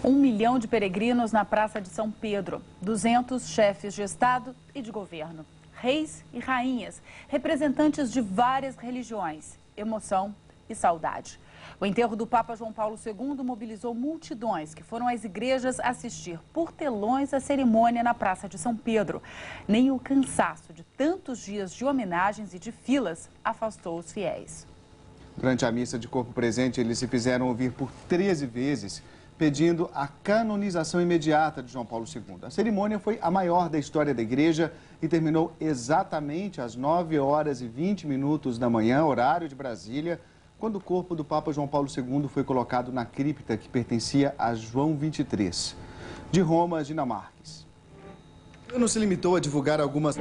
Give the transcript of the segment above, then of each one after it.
1 milhão de peregrinos na Praça de São Pedro, 200 chefes de Estado e de governo, reis e rainhas, representantes de várias religiões, emoção e saudade. O enterro do Papa João Paulo II mobilizou multidões que foram às igrejas assistir por telões a cerimônia na Praça de São Pedro. Nem o cansaço de tantos dias de homenagens e de filas afastou os fiéis. Durante a missa de corpo presente, eles se fizeram ouvir por 13 vezes, pedindo a canonização imediata de João Paulo II. A cerimônia foi a maior da história da igreja e terminou exatamente às 9h20 da manhã, horário de Brasília, quando o corpo do Papa João Paulo II foi colocado na cripta que pertencia a João XXIII. De Roma, Gina Marques. Não se limitou a divulgar algumas...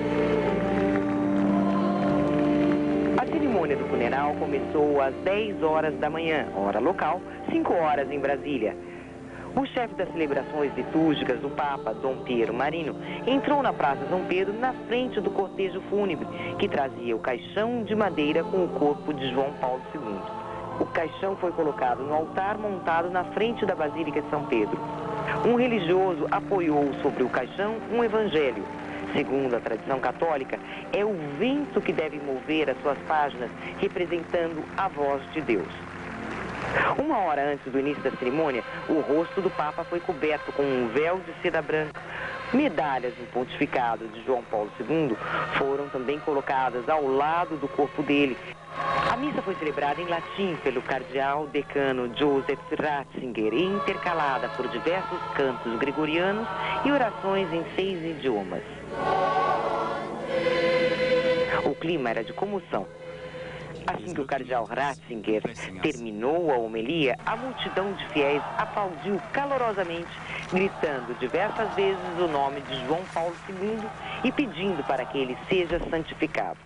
A cerimônia do funeral começou às 10 horas da manhã, hora local, 5 horas em Brasília. O chefe das celebrações litúrgicas do Papa, Dom Piero Marino, entrou na Praça São Pedro na frente do cortejo fúnebre, que trazia o caixão de madeira com o corpo de João Paulo II. O caixão foi colocado no altar montado na frente da Basílica de São Pedro. Um religioso apoiou sobre o caixão um evangelho. Segundo a tradição católica, é o vento que deve mover as suas páginas, representando a voz de Deus. 1 hora antes do início da cerimônia, o rosto do Papa foi coberto com um véu de seda branca. Medalhas do pontificado de João Paulo II foram também colocadas ao lado do corpo dele. A missa foi celebrada em latim pelo cardeal decano Joseph Ratzinger e intercalada por diversos cantos gregorianos e orações em 6 idiomas. O clima era de comoção. Assim que o cardeal Ratzinger terminou a homilia, a multidão de fiéis aplaudiu calorosamente, gritando diversas vezes o nome de João Paulo II e pedindo para que ele seja santificado.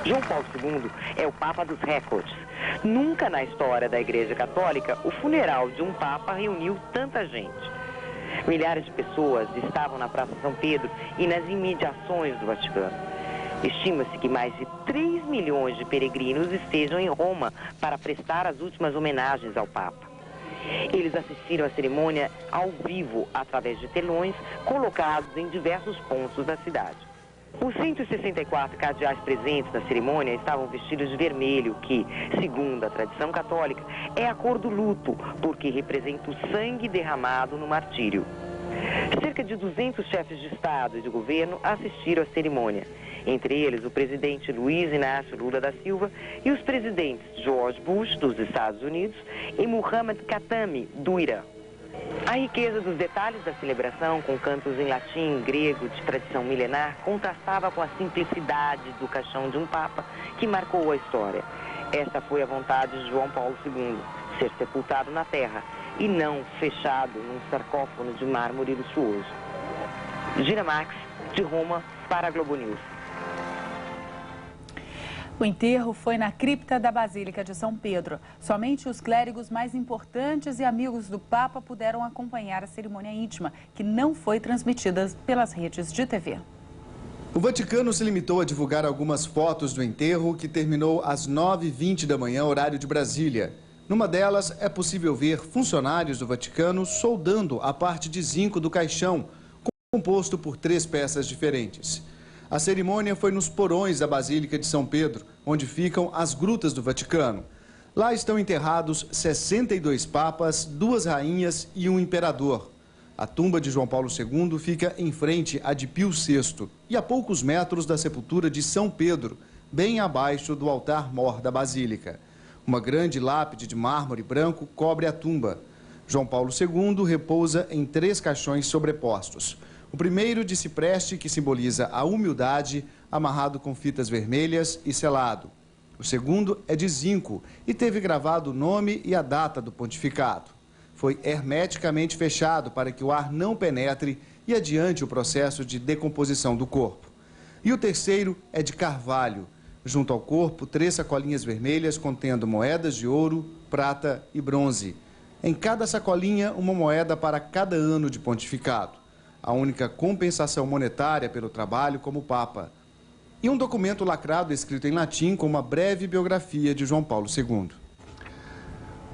João Paulo II é o Papa dos recordes. Nunca na história da Igreja Católica o funeral de um Papa reuniu tanta gente. Milhares de pessoas estavam na Praça São Pedro e nas imediações do Vaticano. Estima-se que mais de 3 milhões de peregrinos estejam em Roma para prestar as últimas homenagens ao Papa. Eles assistiram à cerimônia ao vivo através de telões colocados em diversos pontos da cidade. Os 164 cardeais presentes na cerimônia estavam vestidos de vermelho, que, segundo a tradição católica, é a cor do luto, porque representa o sangue derramado no martírio. Cerca de 200 chefes de Estado e de governo assistiram à cerimônia, entre eles o presidente Luiz Inácio Lula da Silva e os presidentes George Bush, dos Estados Unidos, e Muhammad Khatami, do Irã. A riqueza dos detalhes da celebração, com cantos em latim, grego, de tradição milenar, contrastava com a simplicidade do caixão de um Papa que marcou a história. Esta foi a vontade de João Paulo II, ser sepultado na terra e não fechado num sarcófago de mármore luxuoso. Gina Marques, de Roma, para a Globo News. O enterro foi na cripta da Basílica de São Pedro. Somente os clérigos mais importantes e amigos do Papa puderam acompanhar a cerimônia íntima, que não foi transmitida pelas redes de TV. O Vaticano se limitou a divulgar algumas fotos do enterro, que terminou às 9h20 da manhã, horário de Brasília. Numa delas, é possível ver funcionários do Vaticano soldando a parte de zinco do caixão, composto por 3 peças diferentes. A cerimônia foi nos porões da Basílica de São Pedro, onde ficam as grutas do Vaticano. Lá estão enterrados 62 papas, 2 rainhas e um imperador. A tumba de João Paulo II fica em frente à de Pio VI e a poucos metros da sepultura de São Pedro, bem abaixo do altar-mor da Basílica. Uma grande lápide de mármore branco cobre a tumba. João Paulo II repousa em 3 caixões sobrepostos. O primeiro de cipreste, que simboliza a humildade, amarrado com fitas vermelhas e selado. O segundo é de zinco e teve gravado o nome e a data do pontificado. Foi hermeticamente fechado para que o ar não penetre e adiante o processo de decomposição do corpo. E o terceiro é de carvalho. Junto ao corpo, 3 sacolinhas vermelhas contendo moedas de ouro, prata e bronze. Em cada sacolinha, uma moeda para cada ano de pontificado. A única compensação monetária pelo trabalho como Papa. e um documento lacrado escrito em latim com uma breve biografia de João Paulo II.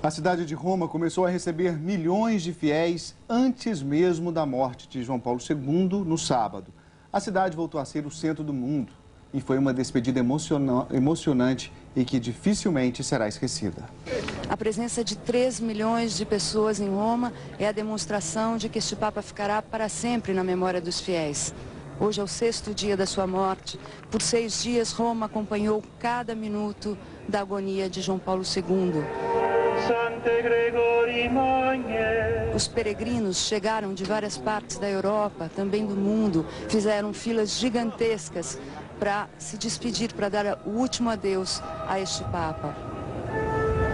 A cidade de Roma começou a receber milhões de fiéis antes mesmo da morte de João Paulo II no sábado. A cidade voltou a ser o centro do mundo e foi uma despedida emocionante e que dificilmente será esquecida. A presença de 3 milhões de pessoas em Roma é a demonstração de que este Papa ficará para sempre na memória dos fiéis. Hoje é o 6º dia da sua morte. Por 6 dias, Roma acompanhou cada minuto da agonia de João Paulo II. Os peregrinos chegaram de várias partes da Europa, também do mundo, fizeram filas gigantescas para se despedir, para dar o último adeus a este Papa.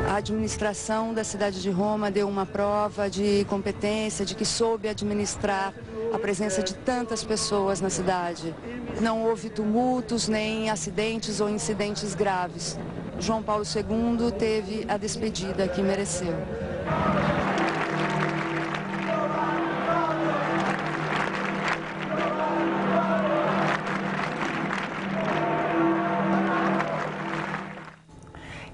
A administração da cidade de Roma deu uma prova de competência, de que soube administrar a presença de tantas pessoas na cidade. Não houve tumultos, nem acidentes ou incidentes graves. João Paulo II teve a despedida que mereceu.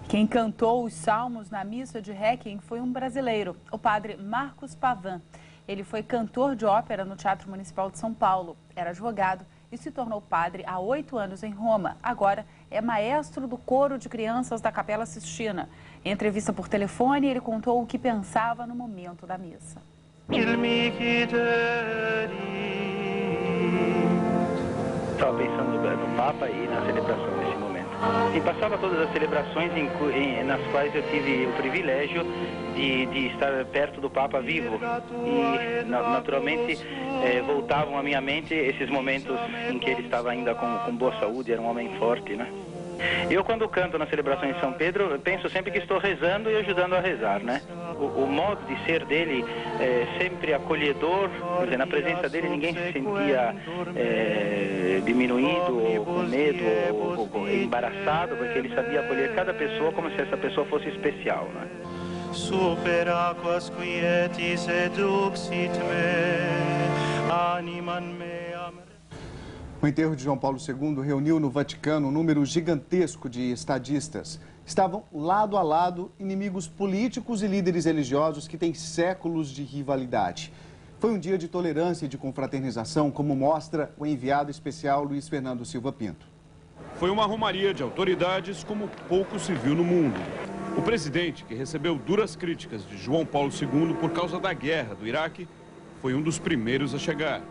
Quem cantou os salmos na missa de Requiem foi um brasileiro, o padre Marcos Pavan. Ele foi cantor de ópera no Teatro Municipal de São Paulo, era advogado e se tornou padre há 8 anos em Roma. Agora é maestro do coro de crianças da Capela Sistina. Em entrevista por telefone, ele contou o que pensava no momento da missa. Estava pensando no Papa e na celebração desse momento. E passava todas as celebrações nas quais eu tive o privilégio de estar perto do Papa vivo. E, naturalmente, voltavam à minha mente esses momentos em que ele estava ainda com boa saúde, era um homem forte, né? Eu, quando canto na celebração de São Pedro, penso sempre que estou rezando e ajudando a rezar, né? O modo de ser dele é sempre acolhedor, quer dizer, na presença dele ninguém se sentia diminuído, ou com medo, ou embaraçado, porque ele sabia acolher cada pessoa como se essa pessoa fosse especial, né? Super aquas quietis eduxit me, animam me. O enterro de João Paulo II reuniu no Vaticano um número gigantesco de estadistas. Estavam lado a lado inimigos políticos e líderes religiosos que têm séculos de rivalidade. Foi um dia de tolerância e de confraternização, como mostra o enviado especial Luiz Fernando Silva Pinto. Foi uma romaria de autoridades como pouco se viu no mundo. O presidente, que recebeu duras críticas de João Paulo II por causa da guerra do Iraque, foi um dos primeiros a chegar.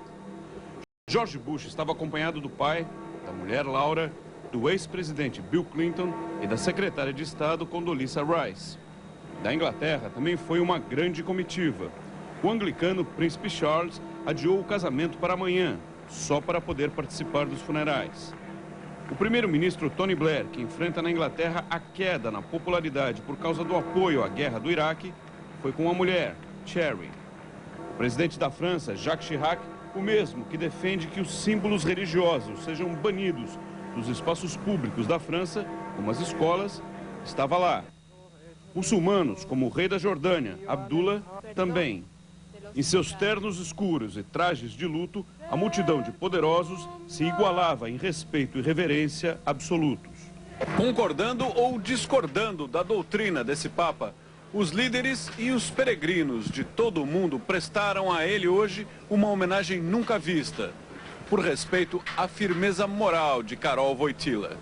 George Bush estava acompanhado do pai, da mulher Laura, do ex-presidente Bill Clinton e da secretária de Estado Condoleezza Rice. Da Inglaterra também foi uma grande comitiva. O anglicano Príncipe Charles adiou o casamento para amanhã, só para poder participar dos funerais. O primeiro-ministro Tony Blair, que enfrenta na Inglaterra a queda na popularidade por causa do apoio à guerra do Iraque, foi com a mulher, Cherry. O presidente da França, Jacques Chirac, o mesmo que defende que os símbolos religiosos sejam banidos dos espaços públicos da França, como as escolas, estava lá. Muçulmanos, como o rei da Jordânia, Abdullah, também. Em seus ternos escuros e trajes de luto, a multidão de poderosos se igualava em respeito e reverência absolutos. Concordando ou discordando da doutrina desse Papa, os líderes e os peregrinos de todo o mundo prestaram a ele hoje uma homenagem nunca vista, por respeito à firmeza moral de Karol Wojtyła.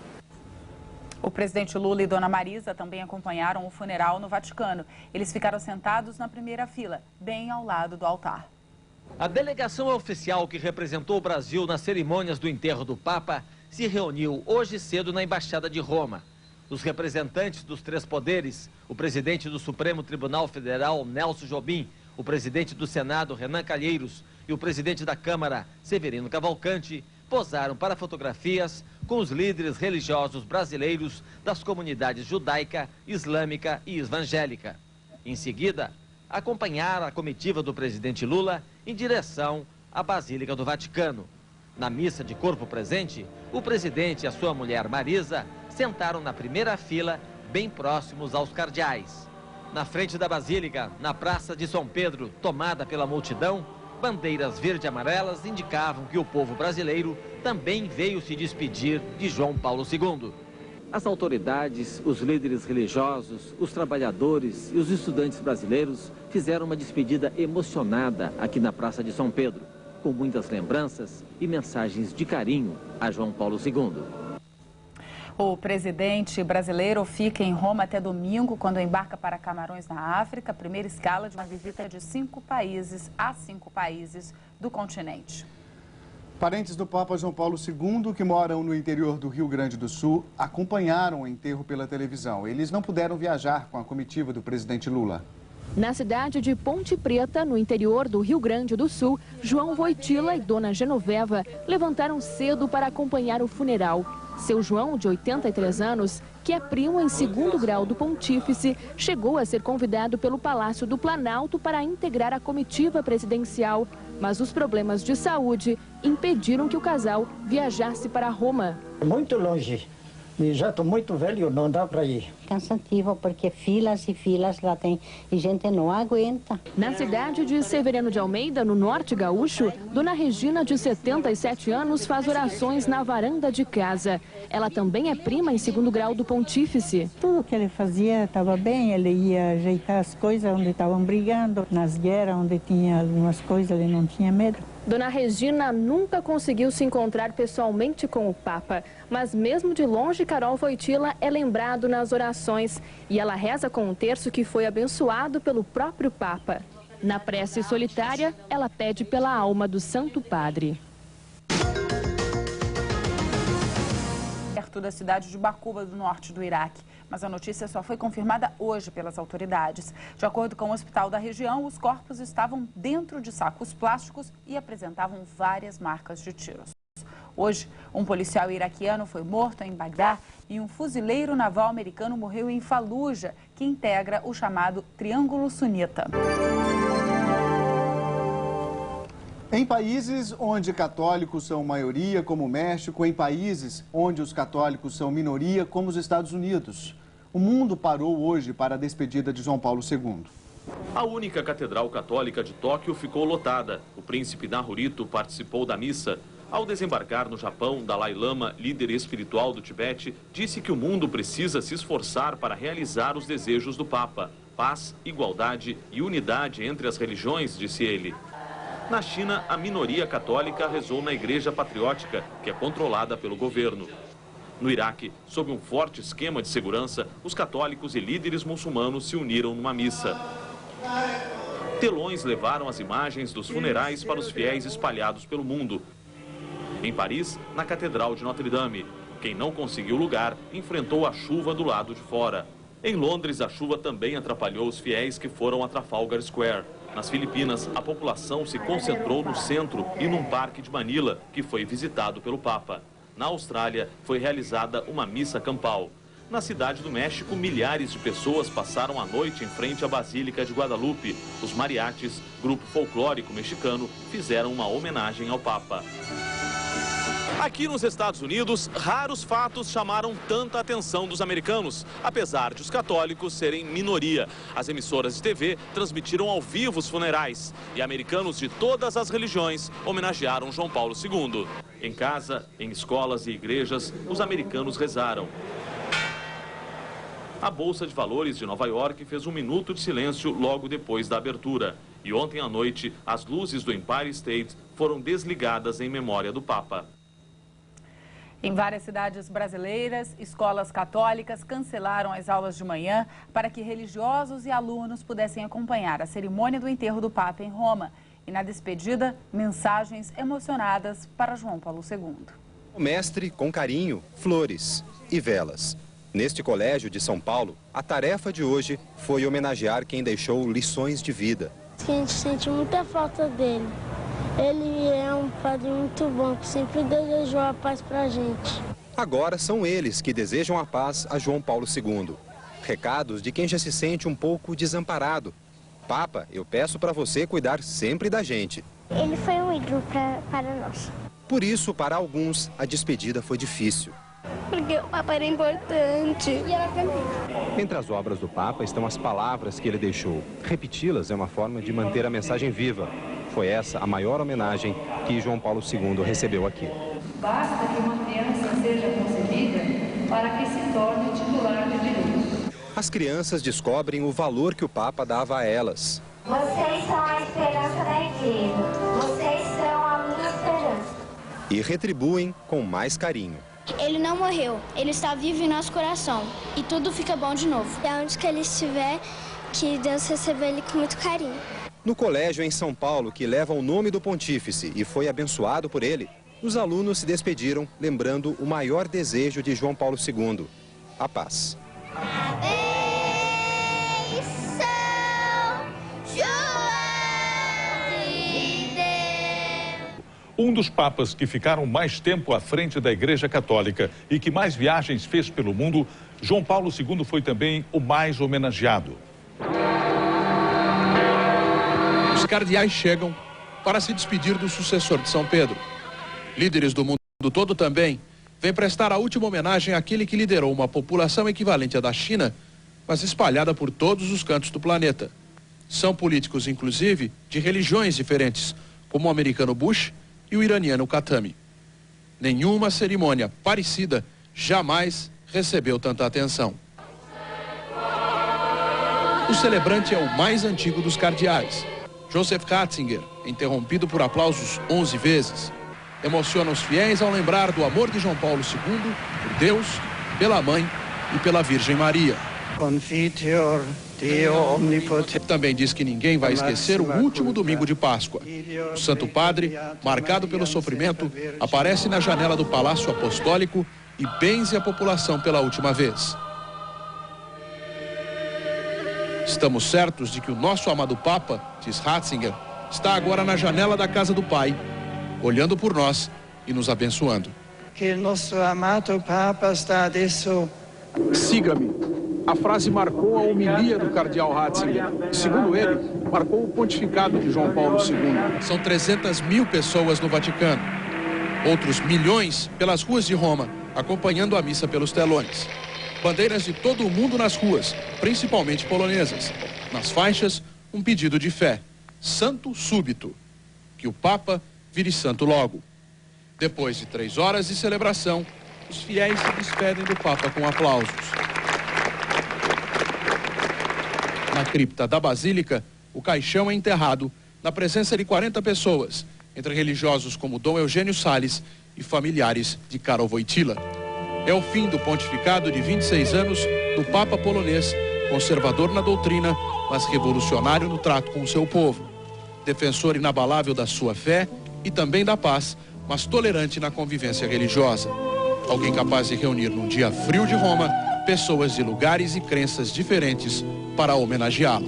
O presidente Lula e Dona Marisa também acompanharam o funeral no Vaticano. Eles ficaram sentados na primeira fila, bem ao lado do altar. A delegação oficial que representou o Brasil nas cerimônias do enterro do Papa se reuniu hoje cedo na Embaixada de Roma. Os representantes dos 3 poderes, o presidente do Supremo Tribunal Federal, Nelson Jobim, o presidente do Senado, Renan Calheiros, e o presidente da Câmara, Severino Cavalcante, posaram para fotografias com os líderes religiosos brasileiros das comunidades judaica, islâmica e evangélica. Em seguida, acompanharam a comitiva do presidente Lula em direção à Basílica do Vaticano. Na missa de corpo presente, o presidente e a sua mulher Marisa sentaram na primeira fila, bem próximos aos cardeais. Na frente da Basílica, na Praça de São Pedro, tomada pela multidão, bandeiras verde e amarelas indicavam que o povo brasileiro também veio se despedir de João Paulo II. As autoridades, os líderes religiosos, os trabalhadores e os estudantes brasileiros fizeram uma despedida emocionada aqui na Praça de São Pedro, com muitas lembranças e mensagens de carinho a João Paulo II. O presidente brasileiro fica em Roma até domingo, quando embarca para Camarões, na África, a primeira escala de uma visita de 5 países a 5 países do continente. Parentes do Papa João Paulo II, que moram no interior do Rio Grande do Sul, acompanharam o enterro pela televisão. Eles não puderam viajar com a comitiva do presidente Lula. Na cidade de Ponte Preta, no interior do Rio Grande do Sul, João Wojtyla e Dona Genoveva levantaram cedo para acompanhar o funeral. Seu João, de 83 anos, que é primo em 2º grau do pontífice, chegou a ser convidado pelo Palácio do Planalto para integrar a comitiva presidencial, mas os problemas de saúde impediram que o casal viajasse para Roma. Muito longe. E já estou muito velho, não dá para ir. Cansativo, porque filas e filas lá tem e gente não aguenta. Na cidade de Severiano de Almeida, no norte gaúcho, Dona Regina, de 77 anos, faz orações na varanda de casa. Ela também é prima em 2º grau do pontífice. Tudo que ele fazia estava bem, ele ia ajeitar as coisas onde estavam brigando, nas guerras onde tinha algumas coisas, ele não tinha medo. Dona Regina nunca conseguiu se encontrar pessoalmente com o Papa, mas mesmo de longe, Carol Wojtyla é lembrado nas orações e ela reza com um terço que foi abençoado pelo próprio Papa. Na prece solitária, ela pede pela alma do Santo Padre. Perto da cidade de Bakuba, do norte do Iraque. Mas a notícia só foi confirmada hoje pelas autoridades. De acordo com o hospital da região, os corpos estavam dentro de sacos plásticos e apresentavam várias marcas de tiros. Hoje, um policial iraquiano foi morto em Bagdá e um fuzileiro naval americano morreu em Faluja, que integra o chamado Triângulo Sunita. Em países onde católicos são maioria, como o México, em países onde os católicos são minoria, como os Estados Unidos, o mundo parou hoje para a despedida de João Paulo II. A única catedral católica de Tóquio ficou lotada. O príncipe Naruhito participou da missa. Ao desembarcar no Japão, Dalai Lama, líder espiritual do Tibete, disse que o mundo precisa se esforçar para realizar os desejos do Papa. Paz, igualdade e unidade entre as religiões, disse ele. Na China, a minoria católica rezou na Igreja Patriótica, que é controlada pelo governo. No Iraque, sob um forte esquema de segurança, os católicos e líderes muçulmanos se uniram numa missa. Telões levaram as imagens dos funerais para os fiéis espalhados pelo mundo. Em Paris, na Catedral de Notre-Dame, quem não conseguiu lugar enfrentou a chuva do lado de fora. Em Londres, a chuva também atrapalhou os fiéis que foram a Trafalgar Square. Nas Filipinas, a população se concentrou no centro e num parque de Manila, que foi visitado pelo Papa. Na Austrália, foi realizada uma missa campal. Na cidade do México, milhares de pessoas passaram a noite em frente à Basílica de Guadalupe. Os mariachis, grupo folclórico mexicano, fizeram uma homenagem ao Papa. Aqui nos Estados Unidos, raros fatos chamaram tanta atenção dos americanos, apesar de os católicos serem minoria. As emissoras de TV transmitiram ao vivo os funerais e americanos de todas as religiões homenagearam João Paulo II. Em casa, em escolas e igrejas, os americanos rezaram. A Bolsa de Valores de Nova York fez um minuto de silêncio logo depois da abertura. E ontem à noite, as luzes do Empire State foram desligadas em memória do Papa. Em várias cidades brasileiras, escolas católicas cancelaram as aulas de manhã para que religiosos e alunos pudessem acompanhar a cerimônia do enterro do Papa em Roma. E na despedida, mensagens emocionadas para João Paulo II. O mestre com carinho, flores e velas. Neste colégio de São Paulo, a tarefa de hoje foi homenagear quem deixou lições de vida. A gente sente muita falta dele. Ele é um padre muito bom, que sempre desejou a paz pra gente. Agora são eles que desejam a paz a João Paulo II. Recados de quem já se sente um pouco desamparado. Papa, eu peço para você cuidar sempre da gente. Ele foi um ídolo para nós. Por isso, para alguns, a despedida foi difícil. Porque o Papa era importante. E ela também. Entre as obras do Papa estão as palavras que ele deixou. Repeti-las é uma forma de manter a mensagem viva. Foi essa a maior homenagem que João Paulo II recebeu aqui. Basta que uma criança seja concebida para que se torne titular de direitos. As crianças descobrem o valor que o Papa dava a elas. Vocês são a esperança da igreja. Vocês são a minha esperança. E retribuem com mais carinho. Ele não morreu, ele está vivo em nosso coração e tudo fica bom de novo. E aonde que ele estiver, que Deus receba ele com muito carinho. No colégio em São Paulo, que leva o nome do pontífice e foi abençoado por ele, os alunos se despediram lembrando o maior desejo de João Paulo II, a paz. Um dos papas que ficaram mais tempo à frente da Igreja Católica e que mais viagens fez pelo mundo, João Paulo II foi também o mais homenageado. Os cardeais chegam para se despedir do sucessor de São Pedro. Líderes do mundo todo também vêm prestar a última homenagem àquele que liderou uma população equivalente à da China, mas espalhada por todos os cantos do planeta. São políticos, inclusive, de religiões diferentes, como o americano Bush e o iraniano Khatami. Nenhuma cerimônia parecida jamais recebeu tanta atenção. O celebrante é o mais antigo dos cardeais, Joseph Ratzinger, interrompido por aplausos 11 vezes. Emociona os fiéis ao lembrar do amor de João Paulo II por Deus, pela Mãe e pela Virgem Maria. Também diz que ninguém vai esquecer o último domingo de Páscoa. O Santo Padre, marcado pelo sofrimento, aparece na janela do Palácio Apostólico e benze a população pela última vez. Estamos certos de que o nosso amado Papa, diz Ratzinger, está agora na janela da casa do Pai, olhando por nós e nos abençoando. Que nosso amado Papa está adesso. Siga-me. A frase marcou a homilia do cardeal Ratzinger. E, segundo ele, marcou o pontificado de João Paulo II. São 300 mil pessoas no Vaticano. Outros milhões pelas ruas de Roma, acompanhando a missa pelos telões. Bandeiras de todo o mundo nas ruas, principalmente polonesas. Nas faixas, um pedido de fé. Santo súbito. Que o Papa vire santo logo. Depois de 3 horas de celebração, os fiéis se despedem do Papa com aplausos. Na cripta da Basílica, o caixão é enterrado na presença de 40 pessoas, entre religiosos como Dom Eugênio Salles e familiares de Karol Wojtyła. É o fim do pontificado de 26 anos do Papa polonês, conservador na doutrina, mas revolucionário no trato com o seu povo. Defensor inabalável da sua fé e também da paz, mas tolerante na convivência religiosa. Alguém capaz de reunir num dia frio de Roma pessoas de lugares e crenças diferentes para homenageá-lo.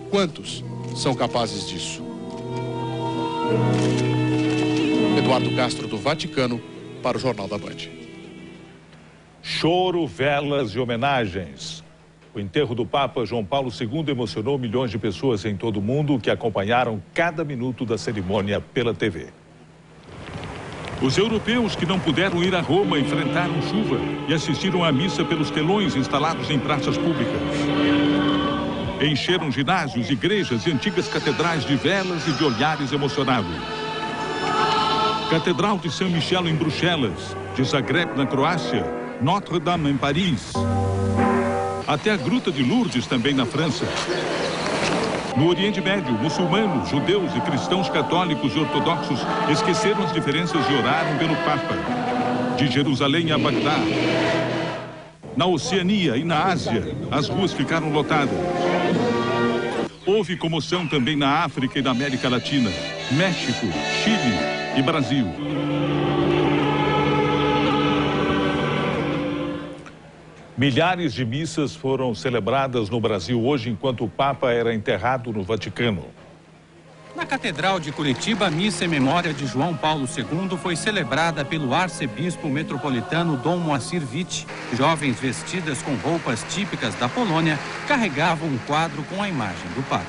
Quantos são capazes disso? Eduardo Castro, do Vaticano, para o Jornal da Band. Choro, velas e homenagens. O enterro do Papa João Paulo II emocionou milhões de pessoas em todo o mundo que acompanharam cada minuto da cerimônia pela TV. Os europeus que não puderam ir a Roma enfrentaram chuva e assistiram à missa pelos telões instalados em praças públicas. Encheram ginásios, igrejas e antigas catedrais de velas e de olhares emocionados. Catedral de Saint-Michel em Bruxelas, de Zagreb na Croácia, Notre-Dame em Paris. Até a Gruta de Lourdes também na França. No Oriente Médio, muçulmanos, judeus e cristãos católicos e ortodoxos esqueceram as diferenças e oraram pelo Papa. De Jerusalém a Bagdá. Na Oceania e na Ásia, as ruas ficaram lotadas. Houve comoção também na África e na América Latina, México, Chile e Brasil. Milhares de missas foram celebradas no Brasil hoje, enquanto o Papa era enterrado no Vaticano. Na Catedral de Curitiba, a missa em memória de João Paulo II foi celebrada pelo arcebispo metropolitano Dom Moacir Witt. Jovens vestidas com roupas típicas da Polônia carregavam um quadro com a imagem do Papa.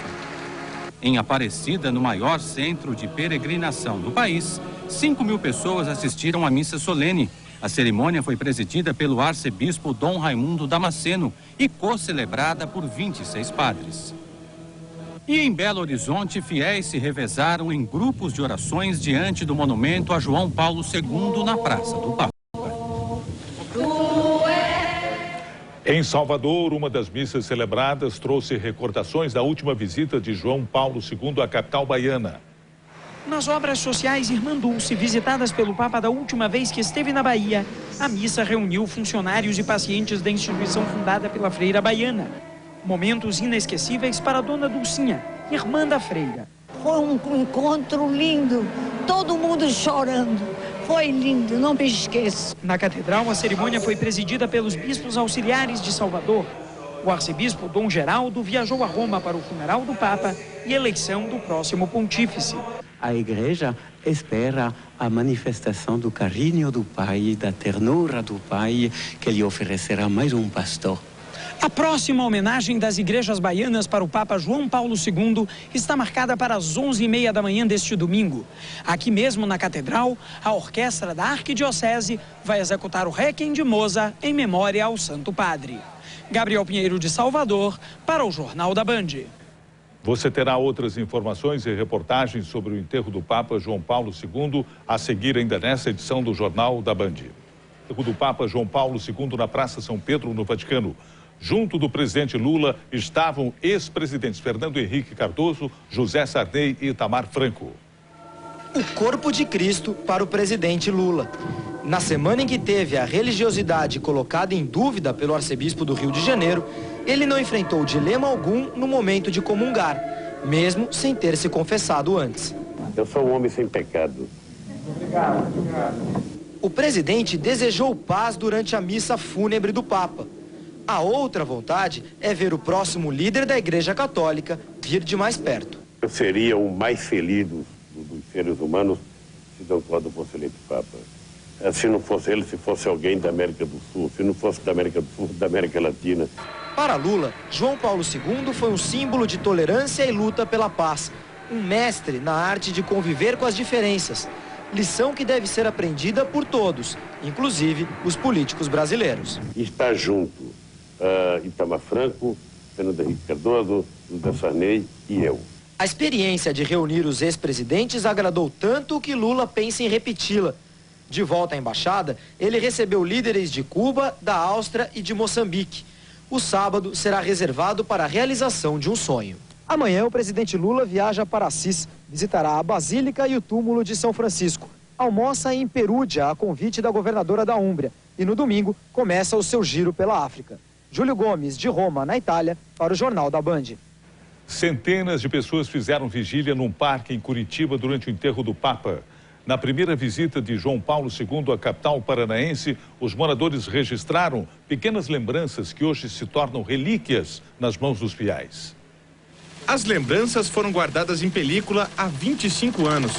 Em Aparecida, no maior centro de peregrinação do país, 5.000 pessoas assistiram à missa solene. A cerimônia foi presidida pelo arcebispo Dom Raimundo Damasceno e co-celebrada por 26 padres. E em Belo Horizonte, fiéis se revezaram em grupos de orações diante do monumento a João Paulo II na Praça do Papa. Em Salvador, uma das missas celebradas trouxe recordações da última visita de João Paulo II à capital baiana. Nas obras sociais Irmã Dulce, visitadas pelo Papa da última vez que esteve na Bahia, a missa reuniu funcionários e pacientes da instituição fundada pela freira baiana. Momentos inesquecíveis para a dona Dulcinha, irmã da freira. Foi um encontro lindo, todo mundo chorando. Foi lindo, não me esqueço. Na catedral, a cerimônia foi presidida pelos bispos auxiliares de Salvador. O arcebispo Dom Geraldo viajou a Roma para o funeral do Papa e eleição do próximo pontífice. A igreja espera a manifestação do carinho do Pai, da ternura do Pai, que lhe oferecerá mais um pastor. A próxima homenagem das igrejas baianas para o Papa João Paulo II está marcada para as 11h30 da manhã deste domingo. Aqui mesmo na Catedral, a orquestra da Arquidiocese vai executar o Requiem de Mozart em memória ao Santo Padre. Gabriel Pinheiro de Salvador, para o Jornal da Band. Você terá outras informações e reportagens sobre o enterro do Papa João Paulo II a seguir ainda nessa edição do Jornal da Band. O enterro do Papa João Paulo II na Praça São Pedro, no Vaticano. Junto do presidente Lula estavam ex-presidentes Fernando Henrique Cardoso, José Sarney e Itamar Franco. O corpo de Cristo para o presidente Lula. Na semana em que teve a religiosidade colocada em dúvida pelo arcebispo do Rio de Janeiro, ele não enfrentou dilema algum no momento de comungar, mesmo sem ter se confessado antes. Eu sou um homem sem pecado. Obrigado. O presidente desejou paz durante a missa fúnebre do Papa. A outra vontade é ver o próximo líder da Igreja Católica vir de mais perto. Eu seria o mais feliz dos seres humanos se Dom Cláudio fosse eleito Papa. Se não fosse ele, se fosse alguém da América do Sul, se não fosse da América do Sul, da América Latina. Para Lula, João Paulo II foi um símbolo de tolerância e luta pela paz. Um mestre na arte de conviver com as diferenças. Lição que deve ser aprendida por todos, inclusive os políticos brasileiros. Está junto Itamar Franco, Fernando Henrique Cardoso, José Sarney e eu. A experiência de reunir os ex-presidentes agradou tanto que Lula pensa em repeti-la. De volta à embaixada, ele recebeu líderes de Cuba, da Áustria e de Moçambique. O sábado será reservado para a realização de um sonho. Amanhã, o presidente Lula viaja para Assis, visitará a Basílica e o túmulo de São Francisco. Almoça em Perúdia, a convite da governadora da Úmbria. E no domingo, começa o seu giro pela África. Júlio Gomes, de Roma, na Itália, para o Jornal da Band. Centenas de pessoas fizeram vigília num parque em Curitiba durante o enterro do Papa. Na primeira visita de João Paulo II à capital paranaense, os moradores registraram pequenas lembranças que hoje se tornam relíquias nas mãos dos fiéis. As lembranças foram guardadas em película há 25 anos.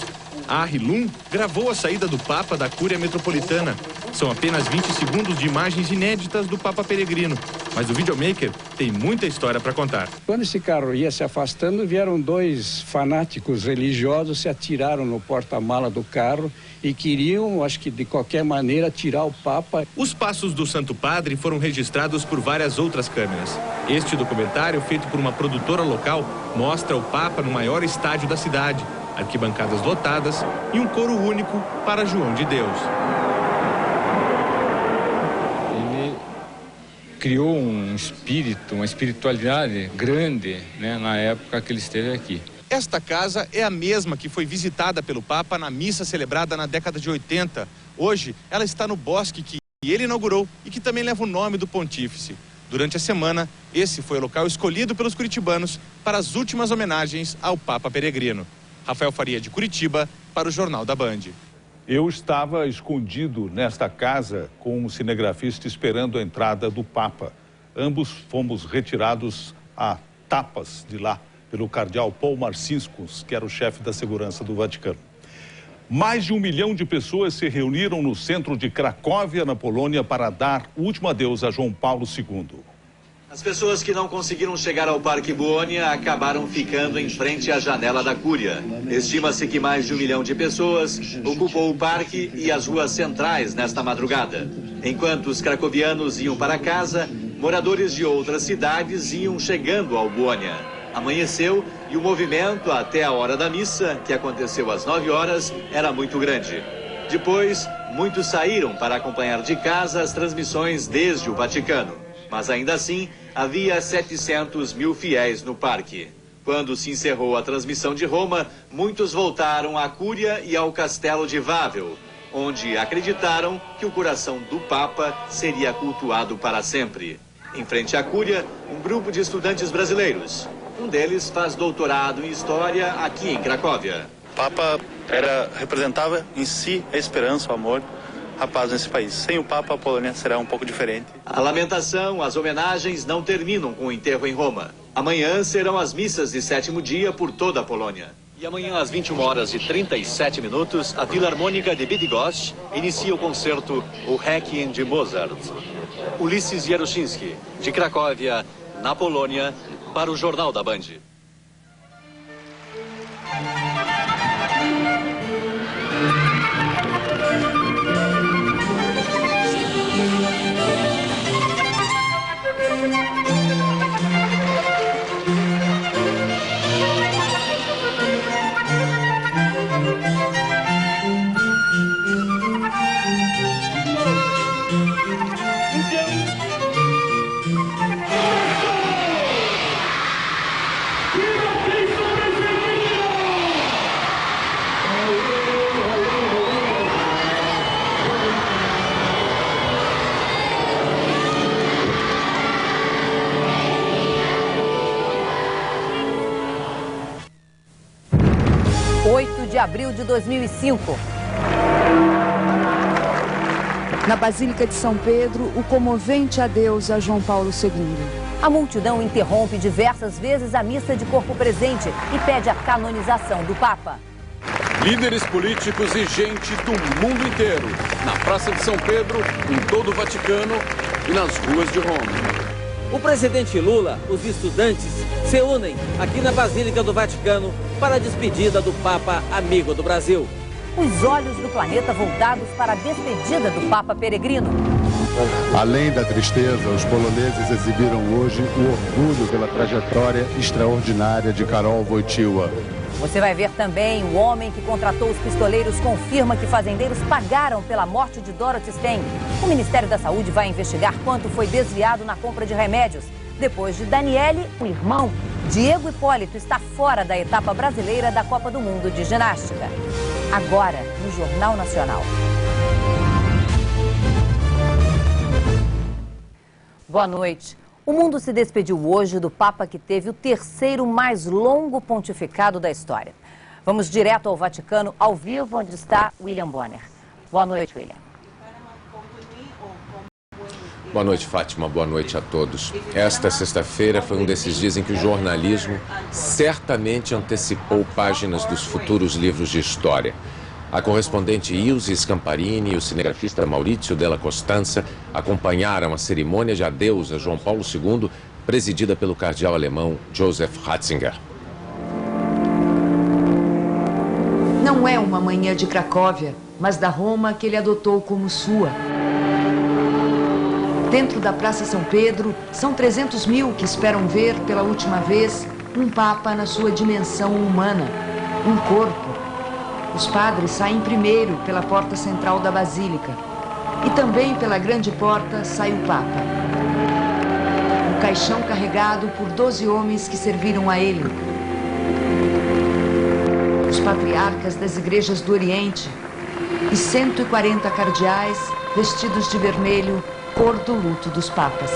A Arrilum gravou a saída do Papa da Cúria Metropolitana. São apenas 20 segundos de imagens inéditas do Papa Peregrino. Mas o videomaker tem muita história para contar. Quando esse carro ia se afastando, vieram dois fanáticos religiosos, se atiraram no porta-mala do carro e queriam, acho que de qualquer maneira, tirar o Papa. Os passos do Santo Padre foram registrados por várias outras câmeras. Este documentário, feito por uma produtora local, mostra o Papa no maior estádio da cidade, arquibancadas lotadas e um coro único para João de Deus. Ele criou um espírito, uma espiritualidade grande, né, na época que ele esteve aqui. Esta casa é a mesma que foi visitada pelo Papa na missa celebrada na década de 80. Hoje, ela está no bosque que ele inaugurou e que também leva o nome do pontífice. Durante a semana, esse foi o local escolhido pelos curitibanos para as últimas homenagens ao Papa Peregrino. Rafael Faria, de Curitiba, para o Jornal da Band. Eu estava escondido nesta casa com um cinegrafista esperando a entrada do Papa. Ambos fomos retirados a tapas de lá pelo cardeal Paul Marcinkus, que era o chefe da segurança do Vaticano. Mais de 1 milhão de pessoas se reuniram no centro de Cracóvia, na Polônia, para dar o último adeus a João Paulo II. As pessoas que não conseguiram chegar ao Parque Buônia acabaram ficando em frente à janela da Cúria. Estima-se que mais de 1 milhão de pessoas ocupou o parque e as ruas centrais nesta madrugada. Enquanto os cracovianos iam para casa, moradores de outras cidades iam chegando ao Buônia. Amanheceu e o movimento até a hora da missa, que aconteceu às 9 horas, era muito grande. Depois, muitos saíram para acompanhar de casa as transmissões desde o Vaticano. Mas ainda assim, havia 700 mil fiéis no parque. Quando se encerrou a transmissão de Roma, muitos voltaram à Cúria e ao Castelo de Wawel, onde acreditaram que o coração do Papa seria cultuado para sempre. Em frente à Cúria, um grupo de estudantes brasileiros. Um deles faz doutorado em História aqui em Cracóvia. O Papa representava em si a esperança, o amor, a paz nesse país. Sem o Papa, a Polônia será um pouco diferente. A lamentação, as homenagens não terminam com o enterro em Roma. Amanhã serão as missas de 7º dia por toda a Polônia. E amanhã, às 21h37, a Filarmônica de Bydgoszcz inicia o concerto O Requiem de Mozart. Ulisses Jaruzinski, de Cracóvia, na Polônia, para o Jornal da Band. De abril de 2005. Na Basílica de São Pedro, o comovente adeus a João Paulo II. A multidão interrompe diversas vezes a missa de corpo presente e pede a canonização do Papa. Líderes políticos e gente do mundo inteiro, na Praça de São Pedro, em todo o Vaticano e nas ruas de Roma. O presidente Lula, os estudantes, se unem aqui na Basílica do Vaticano para a despedida do Papa amigo do Brasil. Os olhos do planeta voltados para a despedida do Papa peregrino. Além da tristeza, os poloneses exibiram hoje o orgulho pela trajetória extraordinária de Karol Wojtyła. Você vai ver também o homem que contratou os pistoleiros confirma que fazendeiros pagaram pela morte de Dorothy Stein. O Ministério da Saúde vai investigar quanto foi desviado na compra de remédios. Depois de Daniele, o irmão, Diego Hipólito, está fora da etapa brasileira da Copa do Mundo de Ginástica. Agora, no Jornal Nacional. Boa noite. O mundo se despediu hoje do Papa que teve o terceiro mais longo pontificado da história. Vamos direto ao Vaticano, ao vivo, onde está William Bonner. Boa noite, William. Boa noite, Fátima. Boa noite a todos. Esta sexta-feira foi um desses dias em que o jornalismo certamente antecipou páginas dos futuros livros de história. A correspondente Ilse Scamparini e o cinegrafista Maurizio Della Costanza acompanharam a cerimônia de adeus a João Paulo II, presidida pelo cardeal alemão Joseph Ratzinger. Não é uma manhã de Cracóvia, mas da Roma que ele adotou como sua. Dentro da Praça São Pedro, são 300 mil que esperam ver pela última vez um Papa na sua dimensão humana, um corpo. Os padres saem primeiro pela porta central da Basílica. E também pela grande porta sai o Papa. O caixão carregado por 12 homens que serviram a ele. Os patriarcas das igrejas do Oriente e 140 cardeais vestidos de vermelho, cor do luto dos papas.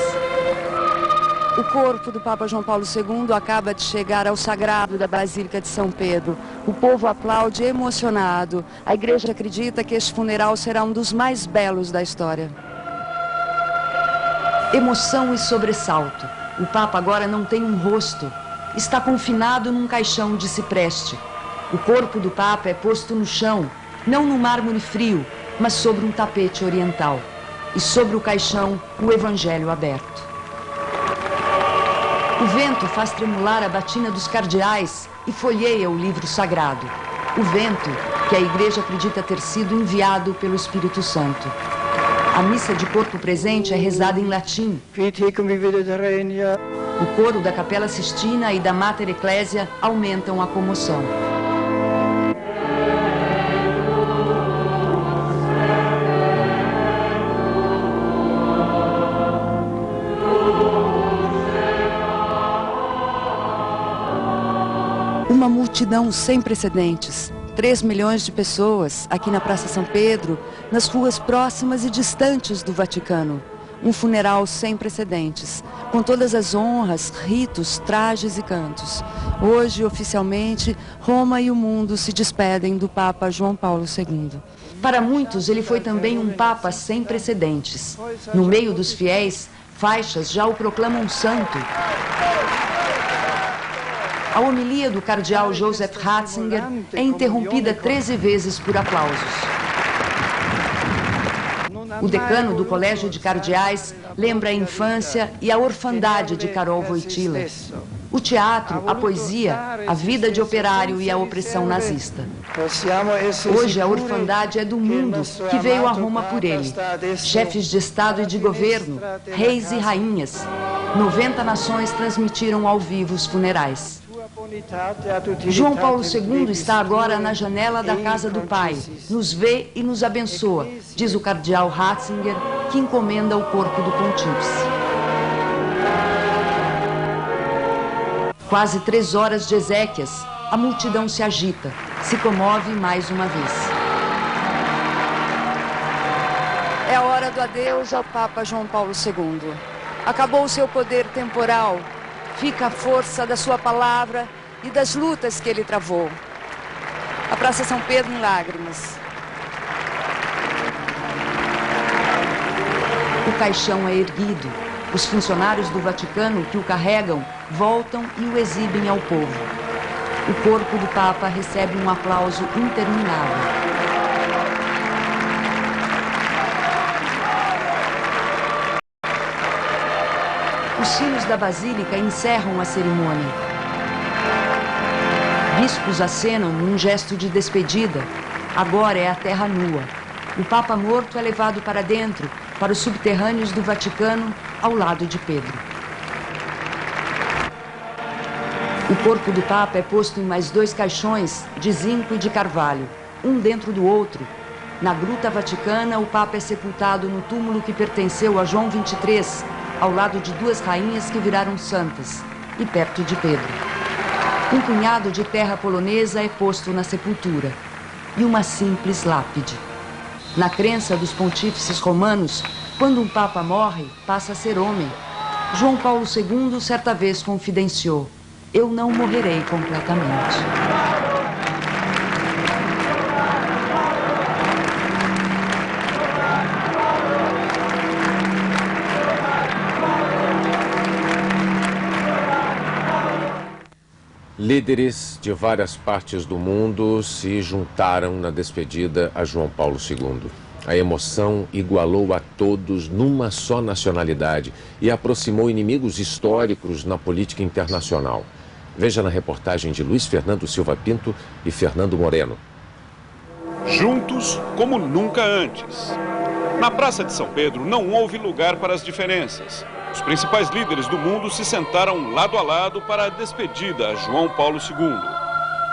O corpo do Papa João Paulo II acaba de chegar ao sagrado da Basílica de São Pedro. O povo aplaude emocionado. A igreja acredita que este funeral será um dos mais belos da história. Emoção e sobressalto. O Papa agora não tem um rosto. Está confinado num caixão de cipreste. O corpo do Papa é posto no chão, não no mármore frio, mas sobre um tapete oriental. E sobre o caixão, o Evangelho aberto. O vento faz tremular a batina dos cardeais e folheia o livro sagrado. O vento que a igreja acredita ter sido enviado pelo Espírito Santo. A missa de corpo presente é rezada em latim. O coro da Capela Sistina e da Mater Ecclesia aumentam a comoção. Uma multidão sem precedentes. 3 milhões de pessoas aqui na Praça São Pedro, nas ruas próximas e distantes do Vaticano. Um funeral sem precedentes, com todas as honras, ritos, trajes e cantos. Hoje, oficialmente, Roma e o mundo se despedem do Papa João Paulo II. Para muitos, ele foi também um Papa sem precedentes. No meio dos fiéis, faixas já o proclamam santo. A homilia do cardeal Joseph Ratzinger é interrompida 13 vezes por aplausos. O decano do Colégio de Cardeais lembra a infância e a orfandade de Karol Wojtyła. O teatro, a poesia, a vida de operário e a opressão nazista. Hoje a orfandade é do mundo que veio a Roma por ele. Chefes de Estado e de governo, reis e rainhas. 90 nações transmitiram ao vivo os funerais. João Paulo II está agora na janela da casa do Pai, nos vê e nos abençoa, diz o cardeal Ratzinger, que encomenda o corpo do pontífice. Quase 3 horas de exéquias, a multidão se agita, se comove mais uma vez. É a hora do adeus ao Papa João Paulo II. Acabou o seu poder temporal. Fica a força da sua palavra e das lutas que ele travou. A Praça São Pedro em lágrimas. O caixão é erguido. Os funcionários do Vaticano que o carregam voltam e o exibem ao povo. O corpo do Papa recebe um aplauso interminável. Os sinos da Basílica encerram a cerimônia. Bispos acenam num gesto de despedida. Agora é a terra nua. O Papa morto é levado para dentro, para os subterrâneos do Vaticano, ao lado de Pedro. O corpo do Papa é posto em mais 2 caixões de zinco e de carvalho, um dentro do outro. Na Gruta Vaticana, o Papa é sepultado no túmulo que pertenceu a João XXIII, ao lado de 2 rainhas que viraram santas, e perto de Pedro. Um punhado de terra polonesa é posto na sepultura, e uma simples lápide. Na crença dos pontífices romanos, quando um papa morre, passa a ser homem. João Paulo II certa vez confidenciou: eu não morrerei completamente. Líderes de várias partes do mundo se juntaram na despedida a João Paulo II. A emoção igualou a todos numa só nacionalidade e aproximou inimigos históricos na política internacional. Veja na reportagem de Luiz Fernando Silva Pinto e Fernando Moreno. Juntos como nunca antes. Na Praça de São Pedro não houve lugar para as diferenças. Os principais líderes do mundo se sentaram lado a lado para a despedida a João Paulo II.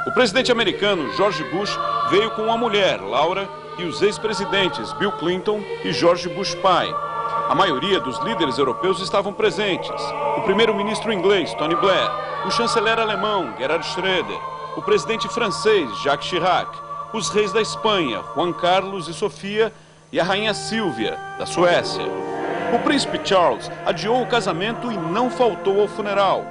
O presidente americano George Bush veio com a mulher, Laura, e os ex-presidentes Bill Clinton e George Bush pai. A maioria dos líderes europeus estavam presentes. O primeiro-ministro inglês, Tony Blair, o chanceler alemão, Gerhard Schröder, o presidente francês, Jacques Chirac, os reis da Espanha, Juan Carlos e Sofia, e a rainha Sílvia, da Suécia. O príncipe Charles adiou o casamento e não faltou ao funeral.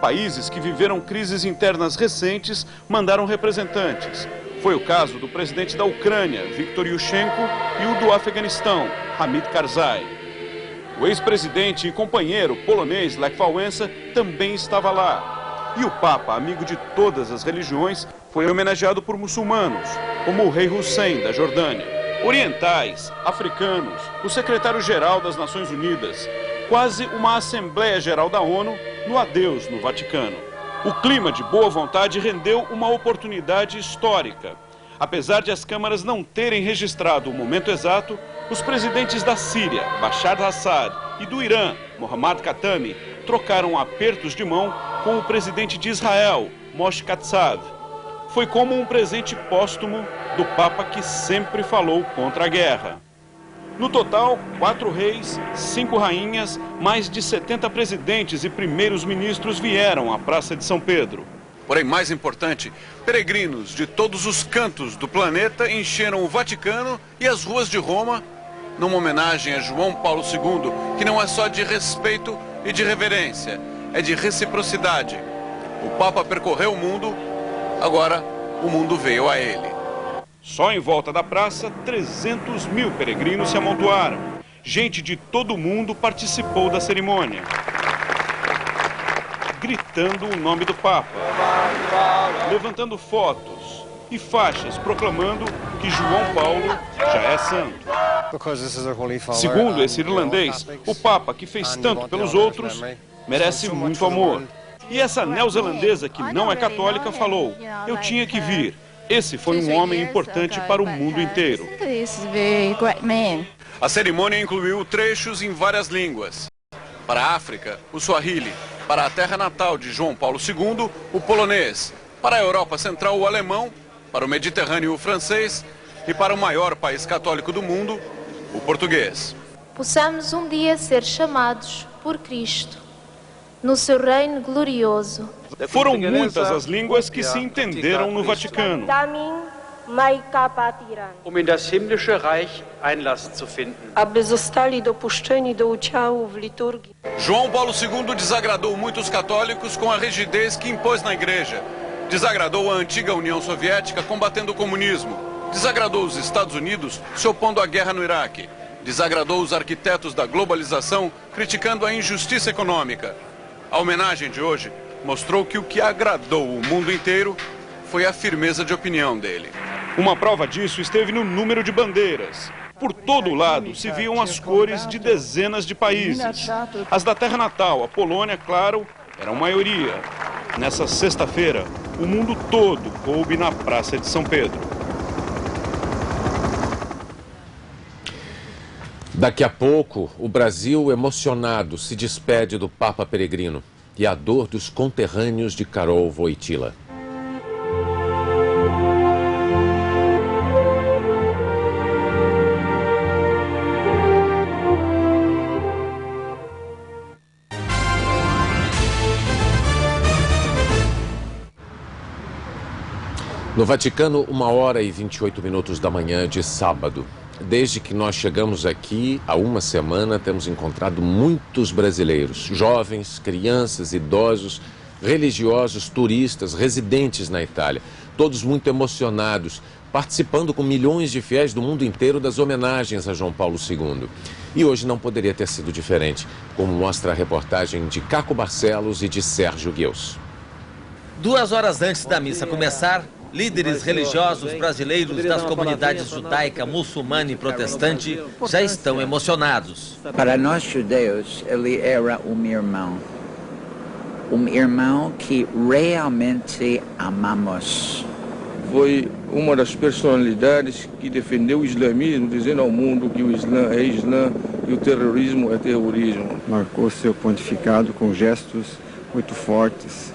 Países que viveram crises internas recentes mandaram representantes. Foi o caso do presidente da Ucrânia, Viktor Yushchenko, e o do Afeganistão, Hamid Karzai. O ex-presidente e companheiro polonês Lech Wałęsa também estava lá. E o Papa, amigo de todas as religiões, foi homenageado por muçulmanos, como o rei Hussein, da Jordânia. Orientais, africanos, o secretário-geral das Nações Unidas, quase uma Assembleia Geral da ONU no adeus no Vaticano. O clima de boa vontade rendeu uma oportunidade histórica. Apesar de as câmaras não terem registrado o momento exato, os presidentes da Síria, Bashar al-Assad, e do Irã, Mohammad Khatami, trocaram apertos de mão com o presidente de Israel, Moshe Katsav. Foi como um presente póstumo do Papa que sempre falou contra a guerra. No total, 4 reis, 5 rainhas, mais de 70 presidentes e primeiros ministros vieram à Praça de São Pedro. Porém, mais importante, peregrinos de todos os cantos do planeta encheram o Vaticano e as ruas de Roma numa homenagem a João Paulo II, que não é só de respeito e de reverência, é de reciprocidade. O Papa percorreu o mundo, agora o mundo veio a ele. Só em volta da praça, 300 mil peregrinos se amontoaram. Gente de todo o mundo participou da cerimônia, gritando o nome do Papa, levantando fotos e faixas proclamando que João Paulo já é santo. Segundo esse irlandês, o Papa, que fez tanto pelos outros, merece muito amor. E essa neozelandesa, que não é católica, falou: eu tinha que vir. Esse foi um homem importante para o mundo inteiro. A cerimônia incluiu trechos em várias línguas. Para a África, o Swahili. Para a terra natal de João Paulo II, o polonês. Para a Europa Central, o alemão. Para o Mediterrâneo, o francês. E para o maior país católico do mundo, o português. Possamos um dia ser chamados por Cristo no seu reino glorioso. Foram muitas as línguas que se entenderam no Vaticano. Um in das himmlische Reich Einlass zu finden. Aby zostali dopuszczeni do udziału w liturgii. João Paulo II desagradou muitos católicos com a rigidez que impôs na igreja. Desagradou a antiga União Soviética combatendo o comunismo. Desagradou os Estados Unidos se opondo à guerra no Iraque. Desagradou os arquitetos da globalização criticando a injustiça econômica. A homenagem de hoje mostrou que o que agradou o mundo inteiro foi a firmeza de opinião dele. Uma prova disso esteve no número de bandeiras. Por todo o lado se viam as cores de dezenas de países. As da terra natal, a Polônia, claro, eram maioria. Nessa sexta-feira, o mundo todo coube na Praça de São Pedro. Daqui a pouco, o Brasil, emocionado, se despede do Papa Peregrino e a dor dos conterrâneos de Karol Wojtyła. No Vaticano, 1h28 da manhã de sábado. Desde que nós chegamos aqui, há uma semana, temos encontrado muitos brasileiros, jovens, crianças, idosos, religiosos, turistas, residentes na Itália. Todos muito emocionados, participando com milhões de fiéis do mundo inteiro das homenagens a João Paulo II. E hoje não poderia ter sido diferente, como mostra a reportagem de Caco Barcelos e de Sérgio Gueus. 2 horas antes da missa começar, líderes religiosos brasileiros das comunidades judaica, muçulmana e protestante já estão emocionados. Para nós judeus, ele era um irmão que realmente amamos. Foi uma das personalidades que defendeu o islamismo, dizendo ao mundo que o Islã é Islã e o terrorismo é terrorismo. Marcou seu pontificado com gestos muito fortes.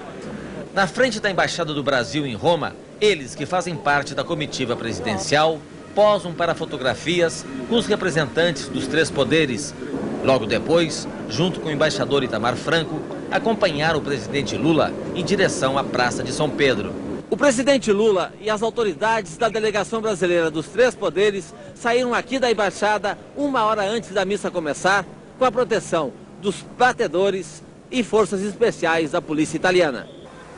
Na frente da Embaixada do Brasil em Roma, eles que fazem parte da comitiva presidencial posam para fotografias com os representantes dos 3 poderes. Logo depois, junto com o embaixador Itamar Franco, acompanharam o presidente Lula em direção à Praça de São Pedro. O presidente Lula e as autoridades da delegação brasileira dos 3 poderes saíram aqui da embaixada 1 hora antes da missa começar, com a proteção dos batedores e forças especiais da polícia italiana.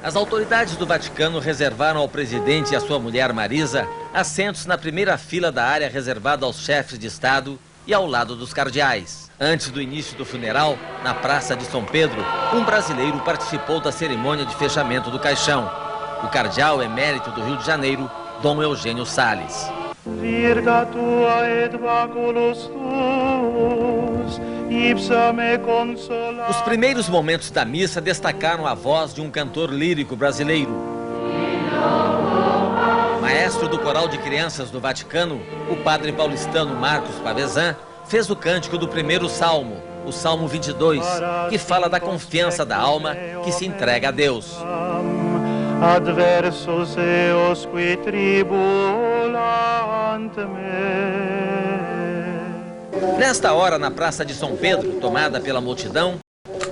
As autoridades do Vaticano reservaram ao presidente e à sua mulher Marisa assentos na primeira fila da área reservada aos chefes de Estado e ao lado dos cardeais. Antes do início do funeral, na Praça de São Pedro, um brasileiro participou da cerimônia de fechamento do caixão. O cardeal emérito do Rio de Janeiro, Dom Eugênio Salles. Os primeiros momentos da missa destacaram a voz de um cantor lírico brasileiro. Maestro do coral de crianças do Vaticano, o padre paulistano Marcos Pavezan fez o cântico do primeiro salmo, o Salmo 22, que fala da confiança da alma que se entrega a Deus. Adversos eos qui tribulant me. Nesta hora, na Praça de São Pedro, tomada pela multidão,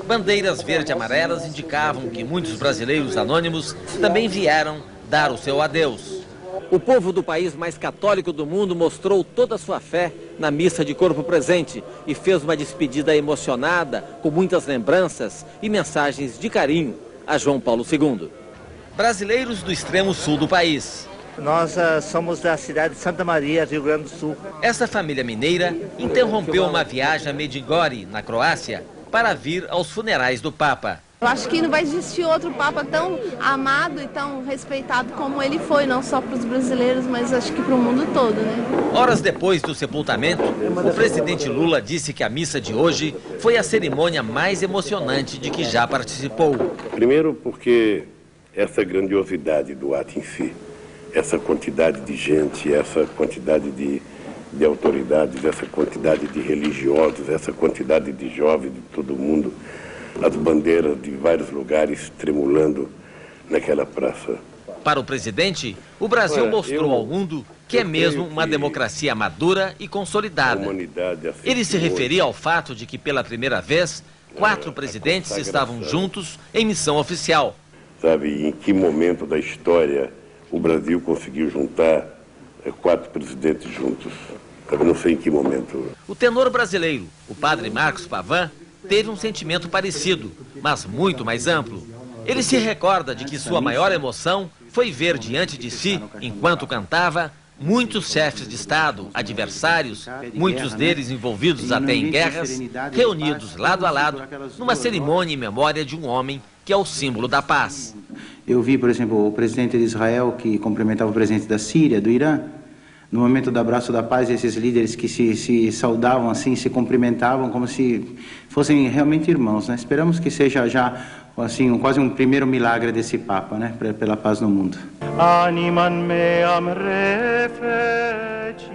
bandeiras verde e amarelas indicavam que muitos brasileiros anônimos também vieram dar o seu adeus. O povo do país mais católico do mundo mostrou toda a sua fé na missa de corpo presente e fez uma despedida emocionada, com muitas lembranças e mensagens de carinho a João Paulo II. Brasileiros do extremo sul do país. Nós somos da cidade de Santa Maria, Rio Grande do Sul. Essa família mineira interrompeu uma viagem a Medjugorje, na Croácia, para vir aos funerais do Papa. Eu acho que não vai existir outro Papa tão amado e tão respeitado como ele foi, não só para os brasileiros, mas acho que para o mundo todo, né? Horas depois do sepultamento, o presidente Lula disse que a missa de hoje foi a cerimônia mais emocionante de que já participou. Primeiro porque essa grandiosidade do ato em si, essa quantidade de gente, essa quantidade de autoridades, essa quantidade de religiosos, essa quantidade de jovens de todo mundo, as bandeiras de vários lugares tremulando naquela praça. Para o presidente, o Brasil mostrou ao mundo que é mesmo uma democracia madura e consolidada. Ele se referia ao fato de que, pela primeira vez, 4 presidentes estavam juntos em missão oficial. Sabe, em que momento da história o Brasil conseguiu juntar 4 presidentes juntos? Eu não sei em que momento. O tenor brasileiro, o padre Marcos Pavan, teve um sentimento parecido, mas muito mais amplo. Ele se recorda de que sua maior emoção foi ver diante de si, enquanto cantava, muitos chefes de Estado, adversários, muitos deles envolvidos até em guerras, reunidos lado a lado, numa cerimônia em memória de um homem que é o símbolo da paz. Eu vi, por exemplo, o presidente de Israel que cumprimentava o presidente da Síria, do Irã. No momento do abraço da paz, esses líderes que se saudavam assim, se cumprimentavam como se fossem realmente irmãos, né? Esperamos que seja já assim, quase um primeiro milagre desse Papa, né? Pela paz no mundo. Animam meam refeci.